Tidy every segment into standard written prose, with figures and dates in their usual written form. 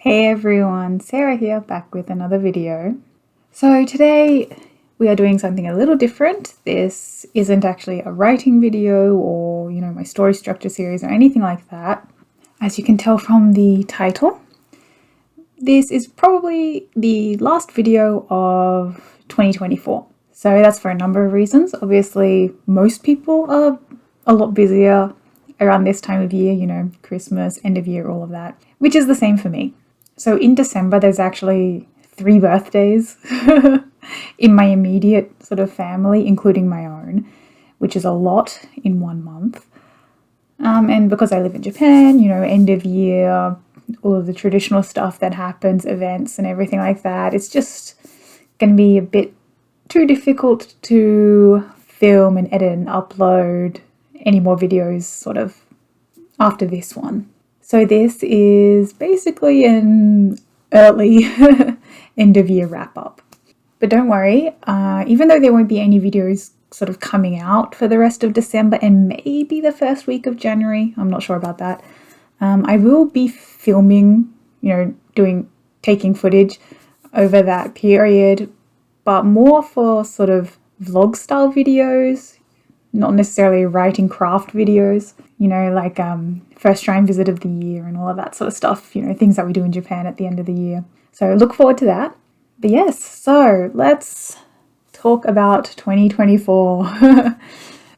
Hey everyone, Sarah here, back with another video. So today we are doing something a little different. This isn't actually a writing video or, my story structure series or anything like that. As you can tell from the title, this is probably the last video of 2024. So that's for a number of reasons. Obviously, most people are a lot busier around this time of year, Christmas, end of year, all of that, which is the same for me. So in December, there's actually 3 birthdays in my immediate sort of family, including my own, which is a lot in 1 month. And because I live in Japan, end of year, all of the traditional stuff that happens, events and everything like that, it's just going to be a bit too difficult to film and edit and upload any more videos sort of after this one. So this is basically an early end of year wrap up. But don't worry, even though there won't be any videos sort of coming out for the rest of December and maybe the first week of January, I'm not sure about that, I will be filming, taking footage over that period, but more for sort of vlog style videos, not necessarily writing craft videos, like first shrine visit of the year and all of that sort of stuff, things that we do in Japan at the end of the year. So look forward to that. But yes, so let's talk about 2024.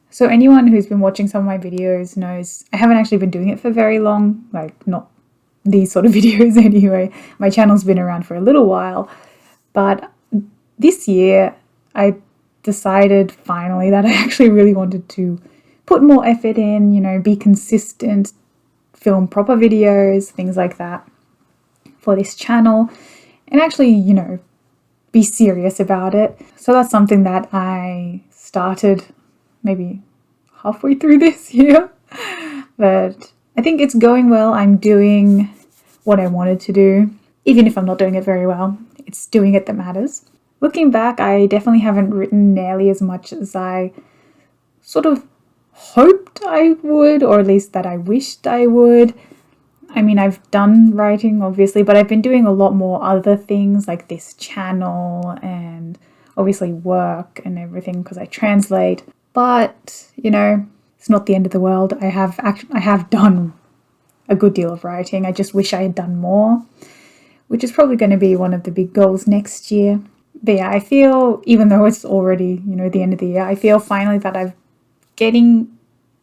So anyone who's been watching some of my videos knows I haven't actually been doing it for very long, like not these sort of videos anyway. My channel's been around for a little while, but this year I decided finally that I actually really wanted to put more effort in, be consistent, film proper videos, things like that for this channel, and actually, be serious about it. So that's something that I started maybe halfway through this year, but I think it's going well. I'm doing what I wanted to do, even if I'm not doing it very well. It's doing it that matters. Looking back, I definitely haven't written nearly as much as I sort of hoped I would, or at least that I wished I would. I mean, I've done writing, obviously, but I've been doing a lot more other things like this channel and obviously work and everything because I translate. But, it's not the end of the world. I have done a good deal of writing. I just wish I had done more, which is probably going to be one of the big goals next year. But yeah, I feel, even though it's already, the end of the year, I feel finally that I'm getting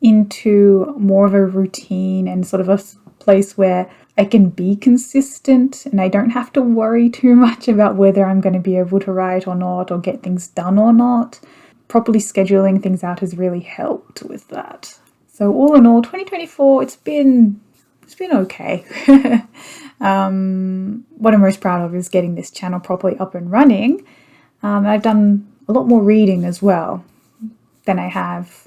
into more of a routine and sort of a place where I can be consistent and I don't have to worry too much about whether I'm going to be able to write or not or get things done or not. Properly scheduling things out has really helped with that. So all in all, 2024, it's been okay. What I'm most proud of is getting this channel properly up and running. I've done a lot more reading as well than I have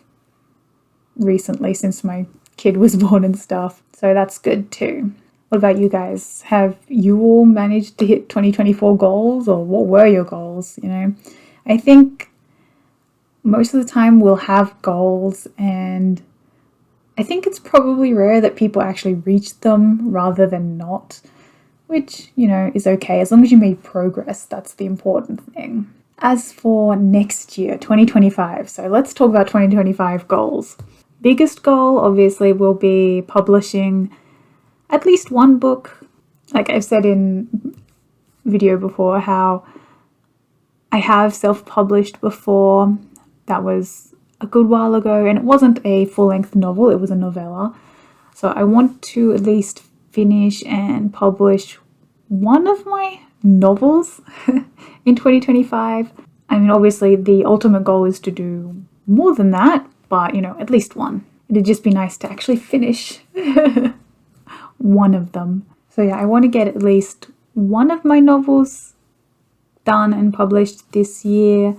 recently since my kid was born and stuff. So that's good too. What about you guys? Have you all managed to hit 2024 goals, or what were your goals? I think most of the time we'll have goals, and I think it's probably rare that people actually reach them rather than not, which, is okay. As long as you made progress, that's the important thing. As for next year, 2025, so let's talk about 2025 goals. Biggest goal, obviously, will be publishing at least one book. Like I've said in video before, how I have self-published before. That was a good while ago, and it wasn't a full-length novel, it was a novella. So I want to at least finish and publish one of my novels in 2025. I mean, obviously the ultimate goal is to do more than that, but at least one. It'd just be nice to actually finish one of them. So yeah, I want to get at least one of my novels done and published this year.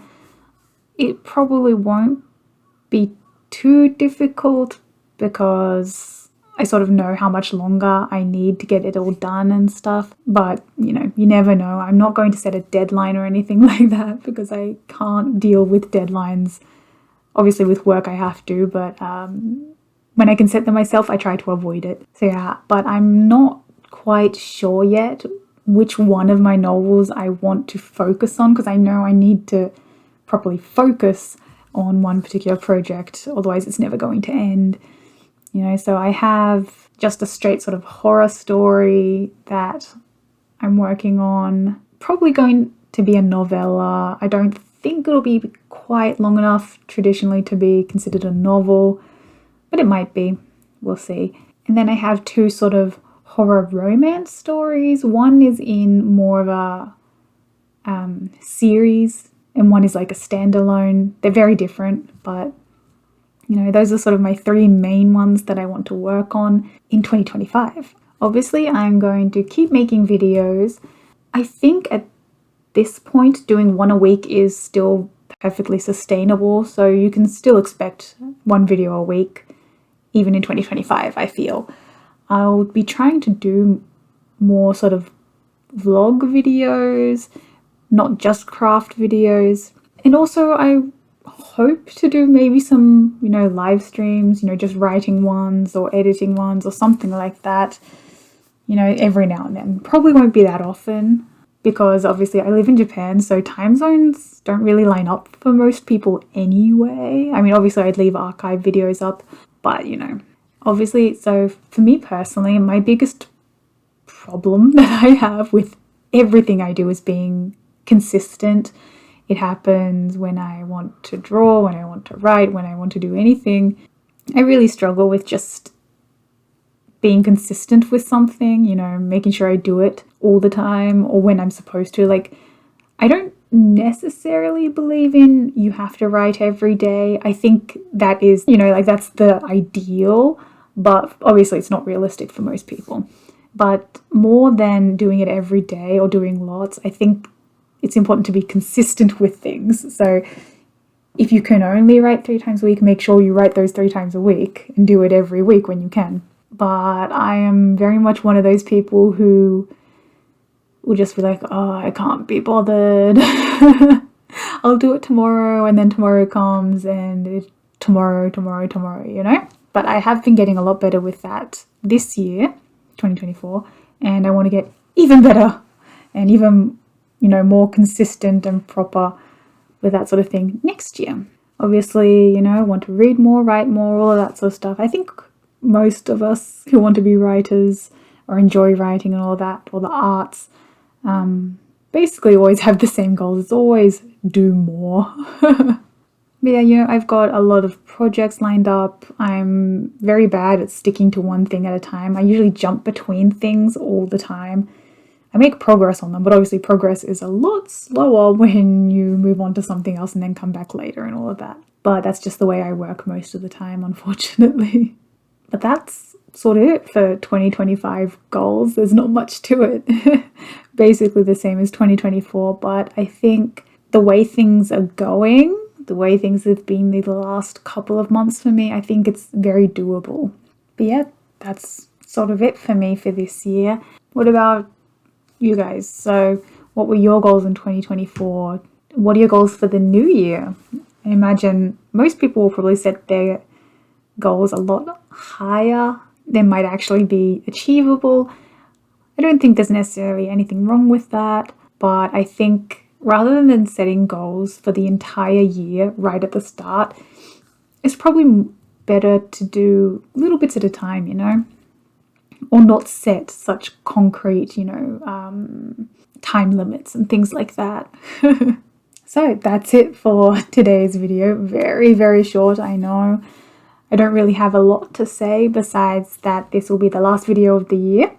It probably won't be too difficult because I sort of know how much longer I need to get it all done and stuff. But, you never know. I'm not going to set a deadline or anything like that because I can't deal with deadlines. Obviously with work I have to, but when I can set them myself, I try to avoid it. So yeah, but I'm not quite sure yet which one of my novels I want to focus on, because I know I need to properly focus on one particular project, otherwise it's never going to end. You know, so I have just a straight sort of horror story that I'm working on, probably going to be a novella. I don't think it'll be quite long enough traditionally to be considered a novel, but it might be. We'll see. And then I have two sort of horror romance stories. One is in more of a series, and one is like a standalone. They're very different, but you know, those are sort of my three main ones that I want to work on in 2025. Obviously, I'm going to keep making videos. I think at this point, doing one a week is still perfectly sustainable, so you can still expect one video a week, even in 2025, I feel. I'll be trying to do more sort of vlog videos, not just craft videos. And also I hope to do maybe some, you know, live streams, you know, just writing ones or editing ones or something like that, you know, every now and then. Probably won't be that often because obviously I live in Japan, so time zones don't really line up for most people anyway. I mean, obviously I'd leave archive videos up, but you know, obviously, so for me personally, my biggest problem that I have with everything I do is being consistent. It happens when I want to draw, when I want to write, when I want to do anything. I really struggle with just being consistent with something, you know, making sure I do it all the time or when I'm supposed to. Like, I don't necessarily believe in you have to write every day. I think that is, you know, like that's the ideal, but obviously it's not realistic for most people. But more than doing it every day or doing lots, I think it's important to be consistent with things. So if you can only write 3 times a week, make sure you write those 3 times a week and do it every week when you can. But I am very much one of those people who will just be like, oh, I can't be bothered. I'll do it tomorrow, and then tomorrow comes and tomorrow, you know? But I have been getting a lot better with that this year, 2024, and I want to get even better and even, you know, more consistent and proper with that sort of thing next year. Obviously, you know, I want to read more, write more, all of that sort of stuff. I think most of us who want to be writers or enjoy writing and all that, or the arts, basically always have the same goals. It's always do more. But yeah, you know, I've got a lot of projects lined up. I'm very bad at sticking to one thing at a time. I usually jump between things all the time. I make progress on them, but obviously progress is a lot slower when you move on to something else and then come back later and all of that. But that's just the way I work most of the time, unfortunately. But that's sort of it for 2025 goals. There's not much to it. Basically the same as 2024, but I think the way things are going, the way things have been the last couple of months for me, I think it's very doable. But yeah, that's sort of it for me for this year. What about you guys? So what were your goals in 2024? What are your goals for the new year? I imagine most people will probably set their goals a lot higher than might actually be achievable. I don't think there's necessarily anything wrong with that, but I think rather than setting goals for the entire year right at the start, it's probably better to do little bits at a time, you know, or not set such concrete, you know, time limits and things like that. So that's it for today's video. Very, very short, I know. I don't really have a lot to say besides that this will be the last video of the year,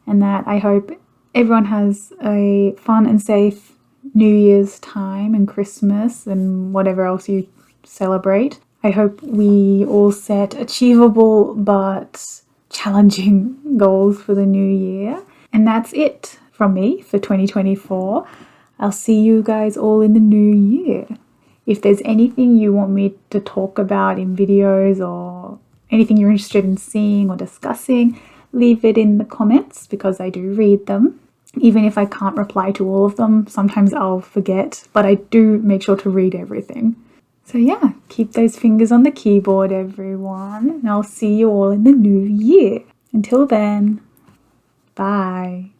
and that I hope everyone has a fun and safe New Year's time and Christmas and whatever else you celebrate. I hope we all set achievable but challenging goals for the new year. And that's it from me for 2024. I'll see you guys all in the new year. If there's anything you want me to talk about in videos or anything you're interested in seeing or discussing, leave it in the comments because I do read them. Even if I can't reply to all of them, sometimes I'll forget, but I do make sure to read everything. So yeah, keep those fingers on the keyboard, everyone, and I'll see you all in the new year. Until then, Bye.